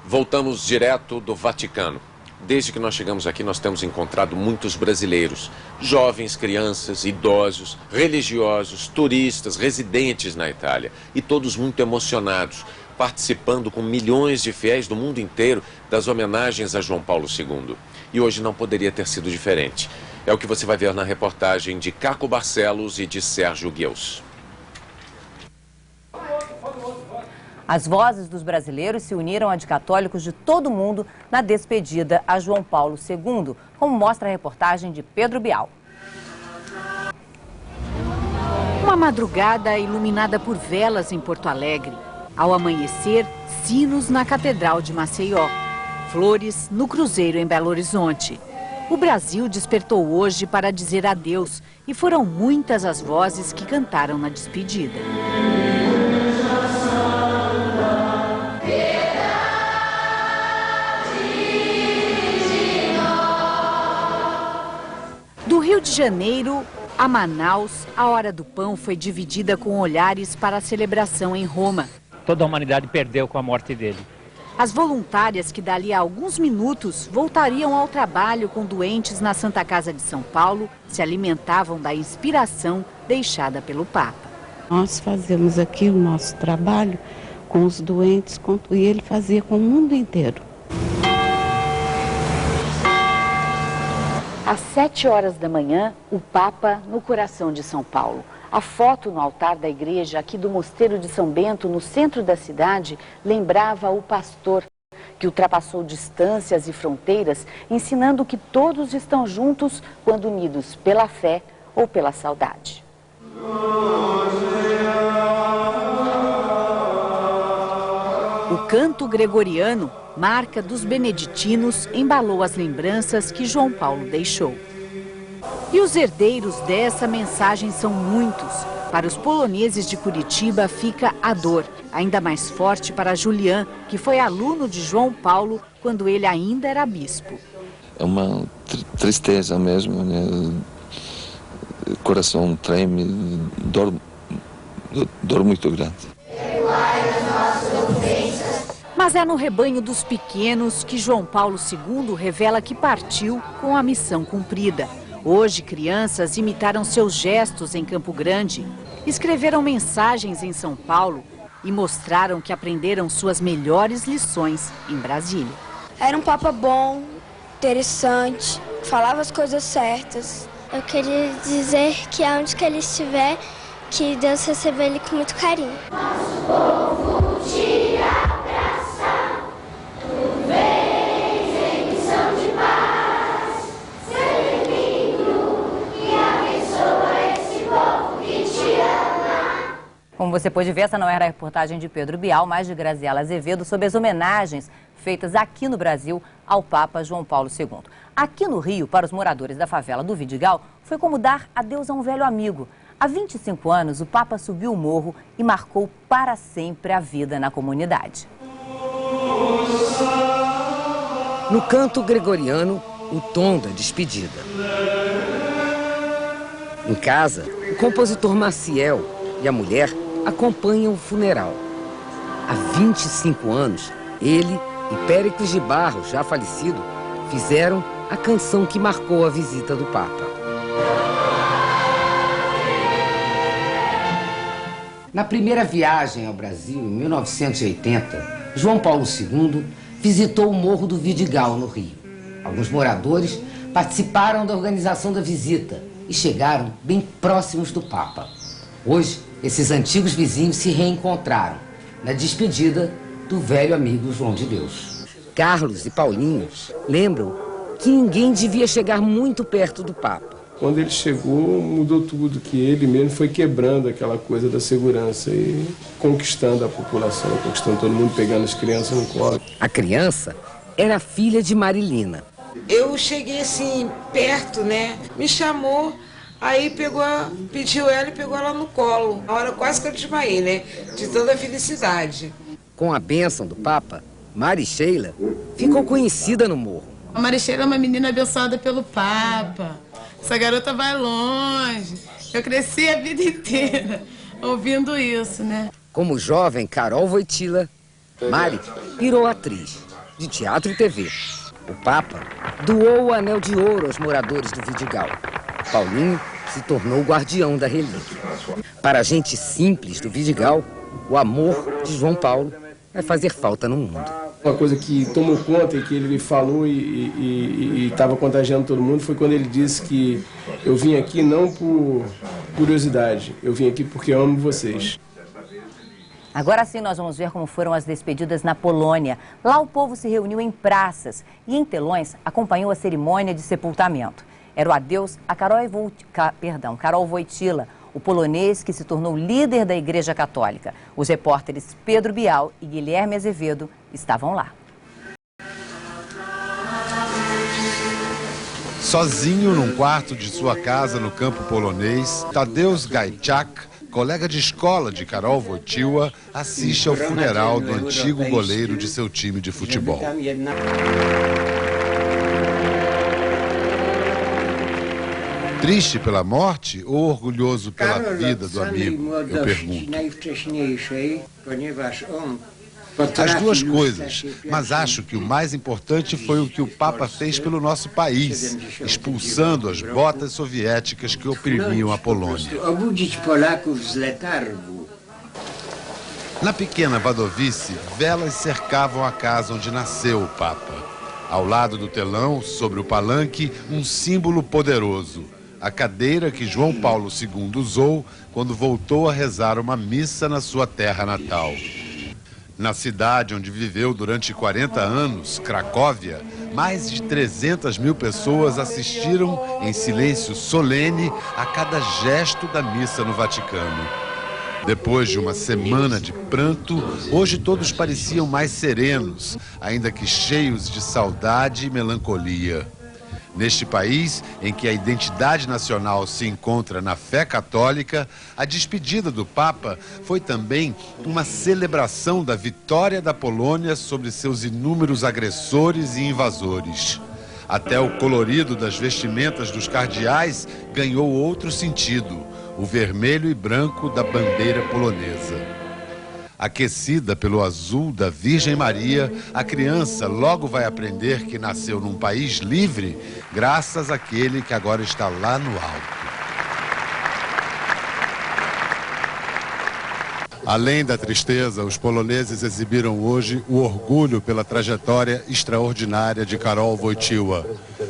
Voltamos direto do Vaticano. Desde que nós chegamos aqui, nós temos encontrado muitos brasileiros, jovens, crianças, idosos, religiosos, turistas, residentes na Itália, e todos muito emocionados, participando com milhões de fiéis do mundo inteiro das homenagens a João Paulo II. E hoje não poderia ter sido diferente. É o que você vai ver na reportagem de Caco Barcelos e de Sérgio Gueus. As vozes dos brasileiros se uniram a de católicos de todo o mundo na despedida a João Paulo II, como mostra a reportagem de Pedro Bial. Uma madrugada iluminada por velas em Porto Alegre. Ao amanhecer, sinos na Catedral de Maceió. Flores no Cruzeiro em Belo Horizonte. O Brasil despertou hoje para dizer adeus e foram muitas as vozes que cantaram na despedida. Do Rio de Janeiro a Manaus, a hora do pão foi dividida com olhares para a celebração em Roma. Toda a humanidade perdeu com a morte dele. As voluntárias que dali a alguns minutos voltariam ao trabalho com doentes na Santa Casa de São Paulo se alimentavam da inspiração deixada pelo Papa. Nós fazemos aqui o nosso trabalho com os doentes e ele fazia com o mundo inteiro. Às 7 horas da manhã, o Papa no coração de São Paulo. A foto no altar da igreja aqui do Mosteiro de São Bento, no centro da cidade, lembrava o pastor, que ultrapassou distâncias e fronteiras, ensinando que todos estão juntos quando unidos pela fé ou pela saudade. O canto gregoriano, marca dos beneditinos, embalou as lembranças que João Paulo deixou. E os herdeiros dessa mensagem são muitos. Para os poloneses de Curitiba fica a dor, ainda mais forte para Julian, que foi aluno de João Paulo quando ele ainda era bispo. É uma tristeza mesmo, né? O coração treme, dor muito grande. Mas é no rebanho dos pequenos que João Paulo II revela que partiu com a missão cumprida. Hoje, crianças imitaram seus gestos em Campo Grande, escreveram mensagens em São Paulo e mostraram que aprenderam suas melhores lições em Brasília. Era um papa bom, interessante, falava as coisas certas. Eu queria dizer que aonde que ele estiver, que Deus receba ele com muito carinho. Nosso povo te abraça, tu vens em missão de paz, ser bem-vindo e abençoa esse povo que te ama. Como você pôde ver, essa não era a reportagem de Pedro Bial, mas de Graziela Azevedo, sobre as homenagens feitas aqui no Brasil ao Papa João Paulo II. Aqui no Rio, para os moradores da favela do Vidigal, foi como dar adeus a um velho amigo. Há 25 anos, o Papa subiu o morro e marcou para sempre a vida na comunidade. No canto gregoriano, o tom da despedida. Em casa, o compositor Maciel e a mulher acompanham o funeral. Há 25 anos, ele e Péricles de Barros, já falecido, fizeram a canção que marcou a visita do Papa. Na primeira viagem ao Brasil, em 1980, João Paulo II visitou o Morro do Vidigal, no Rio. Alguns moradores participaram da organização da visita e chegaram bem próximos do Papa. Hoje, esses antigos vizinhos se reencontraram na despedida do velho amigo João de Deus. Carlos e Paulinho lembram que ninguém devia chegar muito perto do Papa. Quando ele chegou, mudou tudo, que ele mesmo foi quebrando aquela coisa da segurança e conquistando a população, conquistando todo mundo, pegando as crianças no colo. A criança era filha de Marilina. Eu cheguei assim, perto, né? Me chamou, aí pediu ela e pegou ela no colo. A hora quase que eu desmaiei, né? De toda a felicidade. Com a bênção do Papa, Mari Sheila ficou conhecida no morro. A Mari Sheila é uma menina abençoada pelo Papa. Essa garota vai longe. Eu cresci a vida inteira ouvindo isso, né? Como jovem Carol Wojtyla, Mari virou atriz de teatro e TV. O Papa doou o anel de ouro aos moradores do Vidigal. Paulinho se tornou o guardião da relíquia. Para a gente simples do Vidigal, o amor de João Paulo vai fazer falta no mundo. Uma coisa que tomou conta e que ele falou e estava contagiando todo mundo foi quando ele disse que eu vim aqui não por curiosidade, eu vim aqui porque amo vocês. Agora sim nós vamos ver como foram as despedidas na Polônia. Lá o povo se reuniu em praças e em telões acompanhou a cerimônia de sepultamento. Era o adeus a Karol Wojtyla, o polonês que se tornou líder da Igreja Católica. Os repórteres Pedro Bial e Guilherme Azevedo estavam lá. Sozinho num quarto de sua casa no campo polonês, Tadeusz Gajczak, colega de escola de Karol Wojtyła, assiste ao funeral do antigo goleiro de seu time de futebol. Triste pela morte ou orgulhoso pela vida do amigo? Eu pergunto. As duas coisas, mas acho que o mais importante foi o que o Papa fez pelo nosso país, expulsando as botas soviéticas que oprimiam a Polônia. Na pequena Wadowice, velas cercavam a casa onde nasceu o Papa. Ao lado do telão, sobre o palanque, um símbolo poderoso. A cadeira que João Paulo II usou quando voltou a rezar uma missa na sua terra natal. Na cidade onde viveu durante 40 anos, Cracóvia, mais de 300 mil pessoas assistiram em silêncio solene a cada gesto da missa no Vaticano. Depois de uma semana de pranto, hoje todos pareciam mais serenos, ainda que cheios de saudade e melancolia. Neste país, em que a identidade nacional se encontra na fé católica, a despedida do Papa foi também uma celebração da vitória da Polônia sobre seus inúmeros agressores e invasores. Até o colorido das vestimentas dos cardeais ganhou outro sentido, o vermelho e branco da bandeira polonesa. Aquecida pelo azul da Virgem Maria, a criança logo vai aprender que nasceu num país livre, graças àquele que agora está lá no alto. Além da tristeza, os poloneses exibiram hoje o orgulho pela trajetória extraordinária de Karol Wojtyła.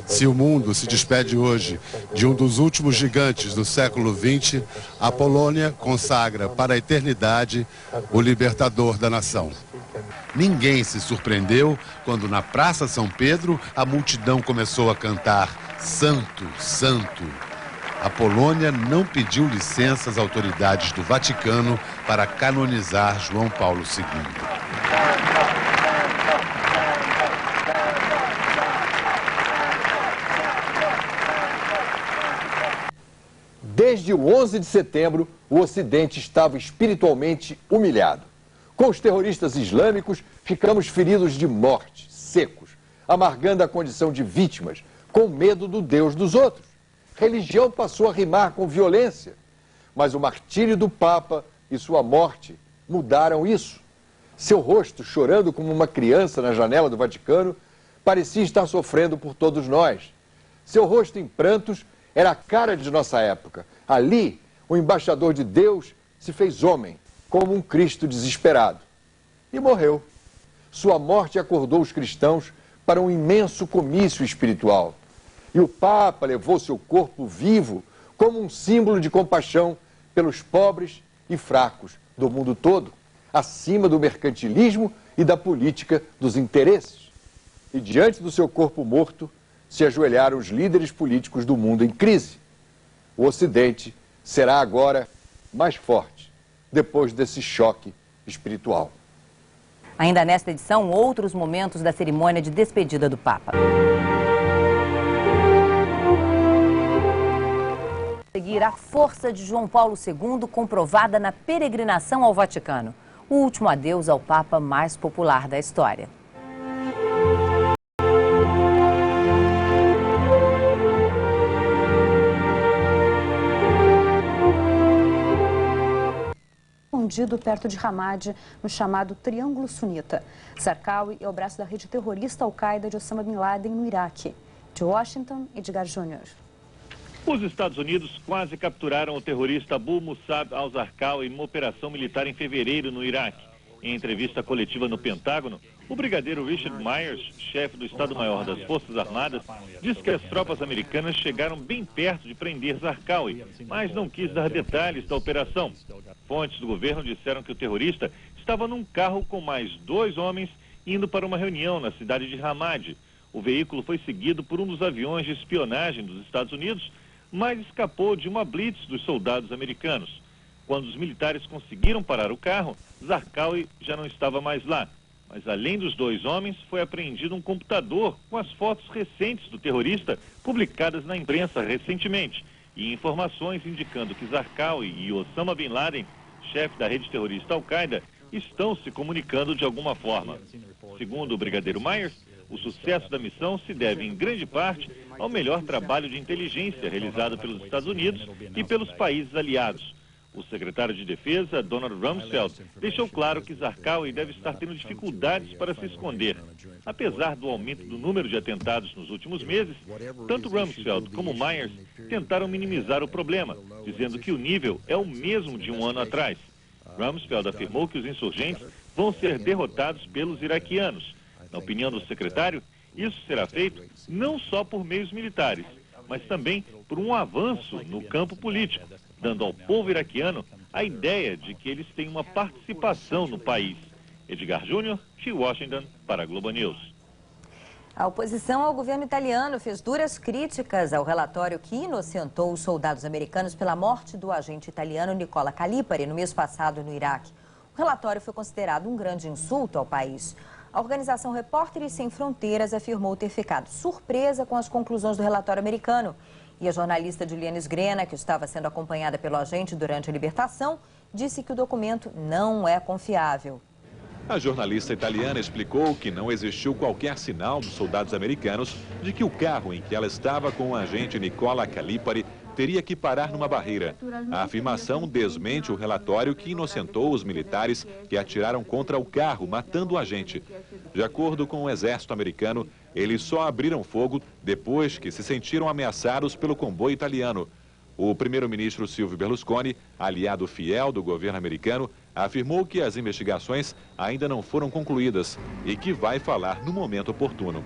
Se o mundo se despede hoje de um dos últimos gigantes do século XX, a Polônia consagra para a eternidade o libertador da nação. Ninguém se surpreendeu quando na Praça São Pedro a multidão começou a cantar "Santo, Santo". A Polônia não pediu licença às autoridades do Vaticano para canonizar João Paulo II. Desde o 11 de setembro, o Ocidente estava espiritualmente humilhado. Com os terroristas islâmicos, ficamos feridos de morte, secos, amargando a condição de vítimas, com medo do Deus dos outros. Religião passou a rimar com violência, mas o martírio do Papa e sua morte mudaram isso. Seu rosto, chorando como uma criança na janela do Vaticano, parecia estar sofrendo por todos nós. Seu rosto em prantos era a cara de nossa época. Ali, o embaixador de Deus se fez homem, como um Cristo desesperado. E morreu. Sua morte acordou os cristãos para um imenso comício espiritual. E o Papa levou seu corpo vivo como um símbolo de compaixão pelos pobres e fracos do mundo todo, acima do mercantilismo e da política dos interesses. E diante do seu corpo morto, se ajoelharam os líderes políticos do mundo em crise. O Ocidente será agora mais forte, depois desse choque espiritual. Ainda nesta edição, outros momentos da cerimônia de despedida do Papa. Seguir a força de João Paulo II comprovada na peregrinação ao Vaticano. O último adeus ao Papa mais popular da história. Escondido perto de Ramadi, no chamado Triângulo Sunita. Zarqawi é o braço da rede terrorista Al-Qaeda de Osama Bin Laden no Iraque. De Washington, Edgar Júnior. Os Estados Unidos quase capturaram o terrorista Abu Musab al-Zarqawi em uma operação militar em fevereiro no Iraque. Em entrevista coletiva no Pentágono, o brigadeiro Richard Myers, chefe do Estado-Maior das Forças Armadas, disse que as tropas americanas chegaram bem perto de prender Zarqawi, mas não quis dar detalhes da operação. Fontes do governo disseram que o terrorista estava num carro com mais 2 homens indo para uma reunião na cidade de Ramadi. O veículo foi seguido por um dos aviões de espionagem dos Estados Unidos, mas escapou de uma blitz dos soldados americanos. Quando os militares conseguiram parar o carro, Zarqawi já não estava mais lá. Mas além dos 2 homens, foi apreendido um computador com as fotos recentes do terrorista publicadas na imprensa recentemente e informações indicando que Zarqawi e Osama Bin Laden, chefe da rede terrorista Al-Qaeda, estão se comunicando de alguma forma. Segundo o brigadeiro Myers, o sucesso da missão se deve, em grande parte, ao melhor trabalho de inteligência realizado pelos Estados Unidos e pelos países aliados. O secretário de Defesa, Donald Rumsfeld, deixou claro que Zarqawi deve estar tendo dificuldades para se esconder. Apesar do aumento do número de atentados nos últimos meses, tanto Rumsfeld como Myers tentaram minimizar o problema, dizendo que o nível é o mesmo de um ano atrás. Rumsfeld afirmou que os insurgentes vão ser derrotados pelos iraquianos. Na opinião do secretário, isso será feito não só por meios militares, mas também por um avanço no campo político, dando ao povo iraquiano a ideia de que eles têm uma participação no país. Edgar Júnior, de Washington, para a Globo News. A oposição ao governo italiano fez duras críticas ao relatório que inocentou os soldados americanos pela morte do agente italiano Nicola Calipari no mês passado no Iraque. O relatório foi considerado um grande insulto ao país. A organização Repórteres Sem Fronteiras afirmou ter ficado surpresa com as conclusões do relatório americano. E a jornalista Juliana Sgrena, que estava sendo acompanhada pelo agente durante a libertação, disse que o documento não é confiável. A jornalista italiana explicou que não existiu qualquer sinal dos soldados americanos de que o carro em que ela estava com o agente Nicola Calipari teria que parar numa barreira. A afirmação desmente o relatório que inocentou os militares que atiraram contra o carro, matando o agente. De acordo com o exército americano, eles só abriram fogo depois que se sentiram ameaçados pelo comboio italiano. O primeiro-ministro Silvio Berlusconi, aliado fiel do governo americano, afirmou que as investigações ainda não foram concluídas e que vai falar no momento oportuno.